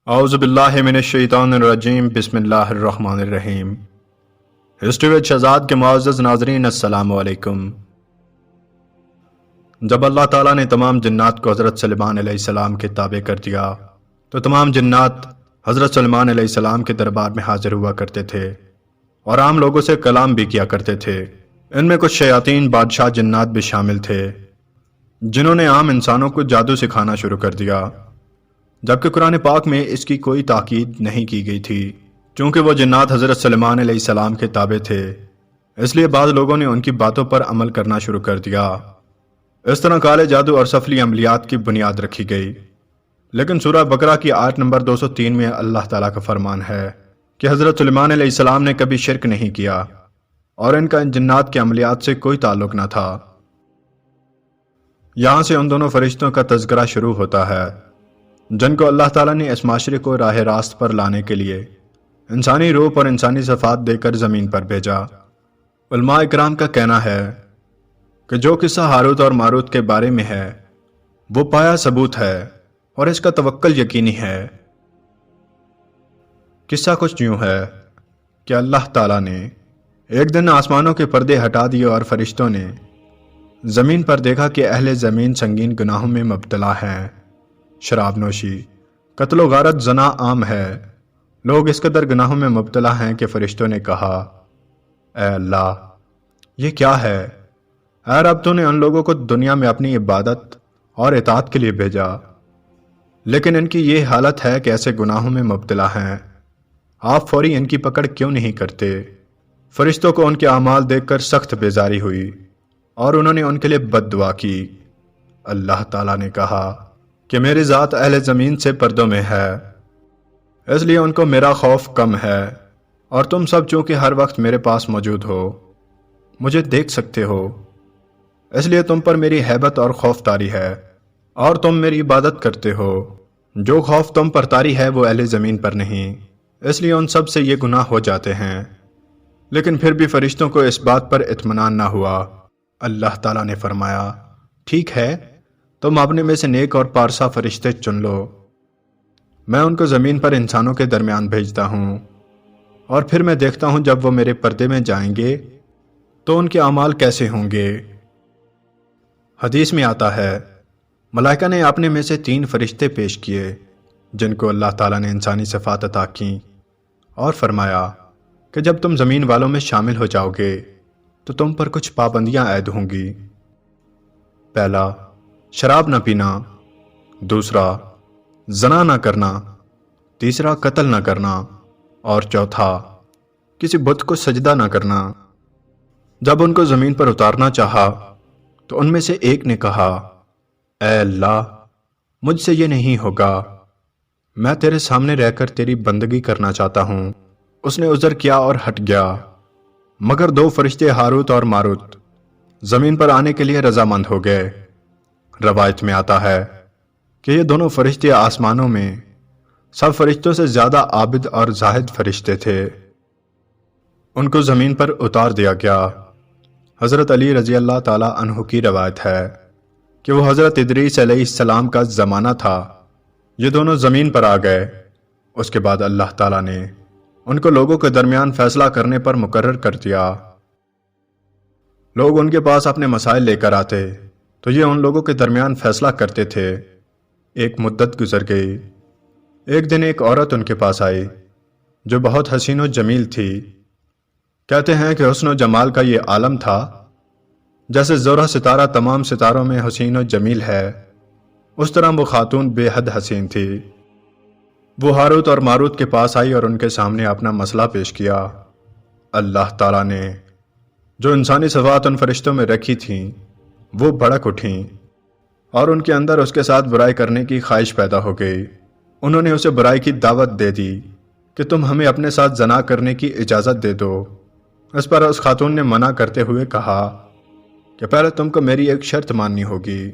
اعوذ باللہ من الشیطان الرجیم بسم اللہ الرحمن الرحیم۔ ہسٹری وتھ شہزاد کے معزز ناظرین السلام علیکم۔ جب اللہ تعالیٰ نے تمام جنات کو حضرت سلیمان علیہ السلام کے تابع کر دیا تو تمام جنات حضرت سلیمان علیہ السلام کے دربار میں حاضر ہوا کرتے تھے اور عام لوگوں سے کلام بھی کیا کرتے تھے۔ ان میں کچھ شیاطین بادشاہ جنات بھی شامل تھے جنہوں نے عام انسانوں کو جادو سکھانا شروع کر دیا، جبکہ قرآن پاک میں اس کی کوئی تاکید نہیں کی گئی تھی۔ چونکہ وہ جنات حضرت سلیمان علیہ السلام کے تابع تھے، اس لیے بعض لوگوں نے ان کی باتوں پر عمل کرنا شروع کر دیا۔ اس طرح کالے جادو اور سفلی عملیات کی بنیاد رکھی گئی۔ لیکن سورہ بقرہ کی آیت نمبر 203 میں اللہ تعالیٰ کا فرمان ہے کہ حضرت سلیمان علیہ السلام نے کبھی شرک نہیں کیا اور ان کا ان جنات کے عملیات سے کوئی تعلق نہ تھا۔ یہاں سے ان دونوں فرشتوں کا تذکرہ شروع ہوتا ہے جن کو اللہ تعالیٰ نے اس معاشرے کو راہ راست پر لانے کے لیے انسانی روپ اور انسانی صفات دے کر زمین پر بھیجا۔ علماء اکرام کا کہنا ہے کہ جو قصہ ہاروت اور ماروت کے بارے میں ہے وہ پایا ثبوت ہے اور اس کا توکل یقینی ہے۔ قصہ کچھ یوں ہے کہ اللہ تعالیٰ نے ایک دن آسمانوں کے پردے ہٹا دیے اور فرشتوں نے زمین پر دیکھا کہ اہل زمین سنگین گناہوں میں مبتلا ہیں۔ شراب نوشی، قتل و غارت، زنا عام ہے۔ لوگ اس قدر گناہوں میں مبتلا ہیں کہ فرشتوں نے کہا، اے اللہ، یہ کیا ہے؟ اے رب، تو نے ان لوگوں کو دنیا میں اپنی عبادت اور اطاعت کے لیے بھیجا، لیکن ان کی یہ حالت ہے کہ ایسے گناہوں میں مبتلا ہیں، آپ فوری ان کی پکڑ کیوں نہیں کرتے؟ فرشتوں کو ان کے اعمال دیکھ کر سخت بیزاری ہوئی اور انہوں نے ان کے لیے بد دعا کی۔ اللہ تعالیٰ نے کہا کہ میری ذات اہل زمین سے پردوں میں ہے، اس لیے ان کو میرا خوف کم ہے، اور تم سب چونکہ ہر وقت میرے پاس موجود ہو، مجھے دیکھ سکتے ہو، اس لیے تم پر میری ہیبت اور خوف طاری ہے، اور تم میری عبادت کرتے ہو۔ جو خوف تم پر طاری ہے وہ اہل زمین پر نہیں، اس لیے ان سب سے یہ گناہ ہو جاتے ہیں۔ لیکن پھر بھی فرشتوں کو اس بات پر اطمینان نہ ہوا۔ اللہ تعالیٰ نے فرمایا، ٹھیک ہے، تم اپنے میں سے نیک اور پارسا فرشتے چن لو، میں ان کو زمین پر انسانوں کے درمیان بھیجتا ہوں، اور پھر میں دیکھتا ہوں جب وہ میرے پردے میں جائیں گے تو ان کے اعمال کیسے ہوں گے۔ حدیث میں آتا ہے، ملائکہ نے اپنے میں سے 3 فرشتے پیش کیے جن کو اللہ تعالیٰ نے انسانی صفات عطا کیں، اور فرمایا کہ جب تم زمین والوں میں شامل ہو جاؤ گے تو تم پر کچھ پابندیاں عائد ہوں گی۔ پہلا، شراب نہ پینا، دوسرا، زنا نہ کرنا، تیسرا، قتل نہ کرنا، اور چوتھا، کسی بت کو سجدہ نہ کرنا۔ جب ان کو زمین پر اتارنا چاہا تو ان میں سے ایک نے کہا، اے اللہ، مجھ سے یہ نہیں ہوگا، میں تیرے سامنے رہ کر تیری بندگی کرنا چاہتا ہوں۔ اس نے عذر کیا اور ہٹ گیا، مگر 2 فرشتے ہاروت اور ماروت زمین پر آنے کے لیے رضامند ہو گئے۔ روایت میں آتا ہے کہ یہ دونوں فرشتے آسمانوں میں سب فرشتوں سے زیادہ عابد اور زاہد فرشتے تھے۔ ان کو زمین پر اتار دیا گیا۔ حضرت علی رضی اللہ تعالیٰ عنہ کی روایت ہے کہ وہ حضرت ادریس علیہ السلام کا زمانہ تھا، یہ دونوں زمین پر آ گئے۔ اس کے بعد اللہ تعالیٰ نے ان کو لوگوں کے درمیان فیصلہ کرنے پر مقرر کر دیا۔ لوگ ان کے پاس اپنے مسائل لے کر آتے تو یہ ان لوگوں کے درمیان فیصلہ کرتے تھے۔ ایک مدت گزر گئی، ایک دن ایک عورت ان کے پاس آئی جو بہت حسین و جمیل تھی۔ کہتے ہیں کہ حسن و جمال کا یہ عالم تھا جیسے زہرہ ستارہ تمام ستاروں میں حسین و جمیل ہے، اس طرح وہ خاتون بے حد حسین تھی۔ وہ ہاروت اور ماروت کے پاس آئی اور ان کے سامنے اپنا مسئلہ پیش کیا۔ اللہ تعالیٰ نے جو انسانی صفات ان فرشتوں میں رکھی تھیں وہ بھڑک اٹھیں اور ان کے اندر اس کے ساتھ برائی کرنے کی خواہش پیدا ہو گئی۔ انہوں نے اسے برائی کی دعوت دے دی کہ تم ہمیں اپنے ساتھ زنا کرنے کی اجازت دے دو۔ اس پر اس خاتون نے منع کرتے ہوئے کہا کہ پہلے تم کو میری ایک شرط ماننی ہوگی۔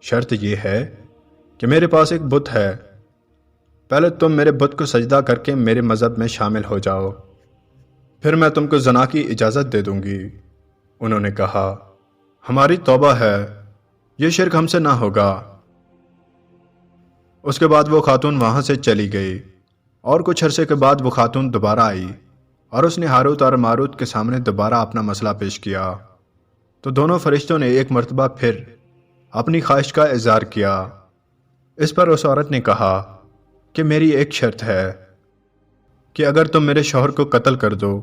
شرط یہ ہے کہ میرے پاس ایک بت ہے، پہلے تم میرے بت کو سجدہ کر کے میرے مذہب میں شامل ہو جاؤ، پھر میں تم کو زنا کی اجازت دے دوں گی۔ انہوں نے کہا، ہماری توبہ ہے، یہ شرک ہم سے نہ ہوگا۔ اس کے بعد وہ خاتون وہاں سے چلی گئی اور کچھ عرصے کے بعد وہ خاتون دوبارہ آئی اور اس نے ہاروت اور ماروت کے سامنے دوبارہ اپنا مسئلہ پیش کیا تو دونوں فرشتوں نے ایک مرتبہ پھر اپنی خواہش کا اظہار کیا۔ اس پر اس عورت نے کہا کہ میری ایک شرط ہے کہ اگر تم میرے شوہر کو قتل کر دو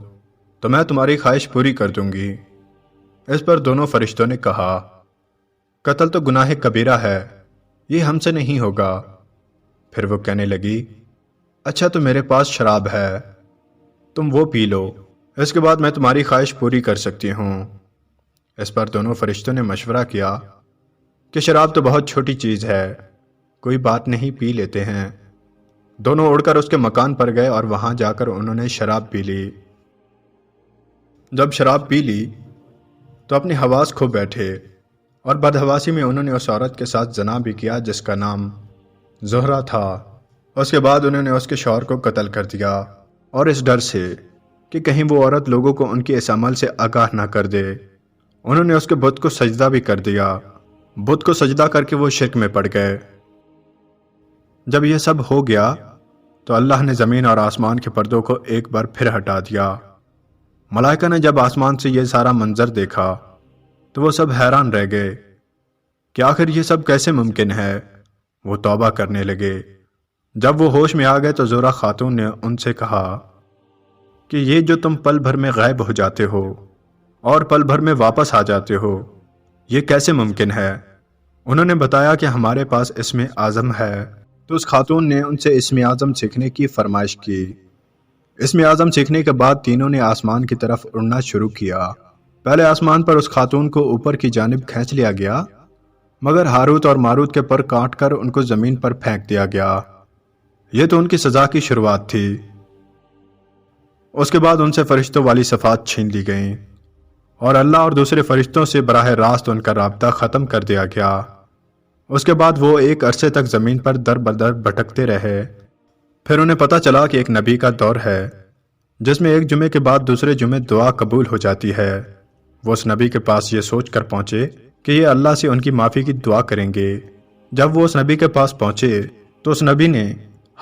تو میں تمہاری خواہش پوری کر دوں گی۔ اس پر دونوں فرشتوں نے کہا قتل تو گناہ کبیرہ ہے، یہ ہم سے نہیں ہوگا۔ پھر وہ کہنے لگی اچھا تو میرے پاس شراب ہے، تم وہ پی لو، اس کے بعد میں تمہاری خواہش پوری کر سکتی ہوں۔ اس پر دونوں فرشتوں نے مشورہ کیا کہ شراب تو بہت چھوٹی چیز ہے، کوئی بات نہیں، پی لیتے ہیں۔ دونوں اڑ کر اس کے مکان پر گئے اور وہاں جا کر انہوں نے شراب پی لی۔ جب شراب پی لی تو اپنی حواس کھو بیٹھے اور بدحواسی میں انہوں نے اس عورت کے ساتھ زنا بھی کیا جس کا نام زہرہ تھا۔ اس کے بعد انہوں نے اس کے شوہر کو قتل کر دیا اور اس ڈر سے کہ کہیں وہ عورت لوگوں کو ان کے اس عمل سے آگاہ نہ کر دے، انہوں نے اس کے بت کو سجدہ بھی کر دیا۔ بت کو سجدہ کر کے وہ شرک میں پڑ گئے۔ جب یہ سب ہو گیا تو اللہ نے زمین اور آسمان کے پردوں کو ایک بار پھر ہٹا دیا۔ ملائکہ نے جب آسمان سے یہ سارا منظر دیکھا تو وہ سب حیران رہ گئے کہ آخر یہ سب کیسے ممکن ہے۔ وہ توبہ کرنے لگے۔ جب وہ ہوش میں آ گئے تو زہرہ خاتون نے ان سے کہا کہ یہ جو تم پل بھر میں غائب ہو جاتے ہو اور پل بھر میں واپس آ جاتے ہو، یہ کیسے ممکن ہے؟ انہوں نے بتایا کہ ہمارے پاس اسم اعظم ہے۔ تو اس خاتون نے ان سے اسم اعظم سیکھنے کی فرمائش کی۔ اسم اعظم سیکھنے کے بعد تینوں نے آسمان کی طرف اڑنا شروع کیا۔ پہلے آسمان پر اس خاتون کو اوپر کی جانب کھینچ لیا گیا، مگر ہاروت اور ماروت کے پر کاٹ کر ان کو زمین پر پھینک دیا گیا۔ یہ تو ان کی سزا کی شروعات تھی۔ اس کے بعد ان سے فرشتوں والی صفات چھین لی گئیں اور اللہ اور دوسرے فرشتوں سے براہ راست ان کا رابطہ ختم کر دیا گیا۔ اس کے بعد وہ ایک عرصے تک زمین پر در بدر بھٹکتے رہے۔ پھر انہیں پتہ چلا کہ ایک نبی کا دور ہے جس میں ایک جمعے کے بعد دوسرے جمعے دعا قبول ہو جاتی ہے۔ وہ اس نبی کے پاس یہ سوچ کر پہنچے کہ یہ اللہ سے ان کی معافی کی دعا کریں گے۔ جب وہ اس نبی کے پاس پہنچے تو اس نبی نے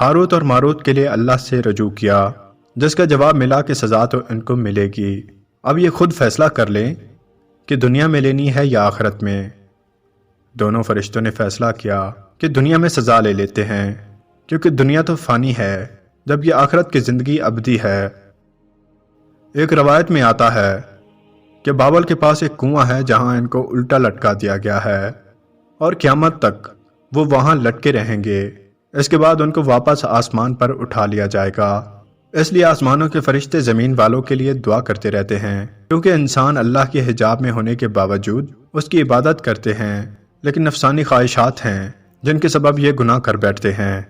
ہاروت اور ماروت کے لیے اللہ سے رجوع کیا، جس کا جواب ملا کہ سزا تو ان کو ملے گی، اب یہ خود فیصلہ کر لیں کہ دنیا میں لینی ہے یا آخرت میں۔ دونوں فرشتوں نے فیصلہ کیا کہ دنیا میں سزا لے لیتے ہیں، کیونکہ دنیا تو فانی ہے، جب یہ آخرت کی زندگی ابدی ہے۔ ایک روایت میں آتا ہے کہ بابل کے پاس ایک کنواں ہے جہاں ان کو الٹا لٹکا دیا گیا ہے اور قیامت تک وہ وہاں لٹکے رہیں گے۔ اس کے بعد ان کو واپس آسمان پر اٹھا لیا جائے گا۔ اس لیے آسمانوں کے فرشتے زمین والوں کے لیے دعا کرتے رہتے ہیں، کیونکہ انسان اللہ کے حجاب میں ہونے کے باوجود اس کی عبادت کرتے ہیں، لیکن نفسانی خواہشات ہیں جن کے سبب یہ گناہ کر بیٹھتے ہیں۔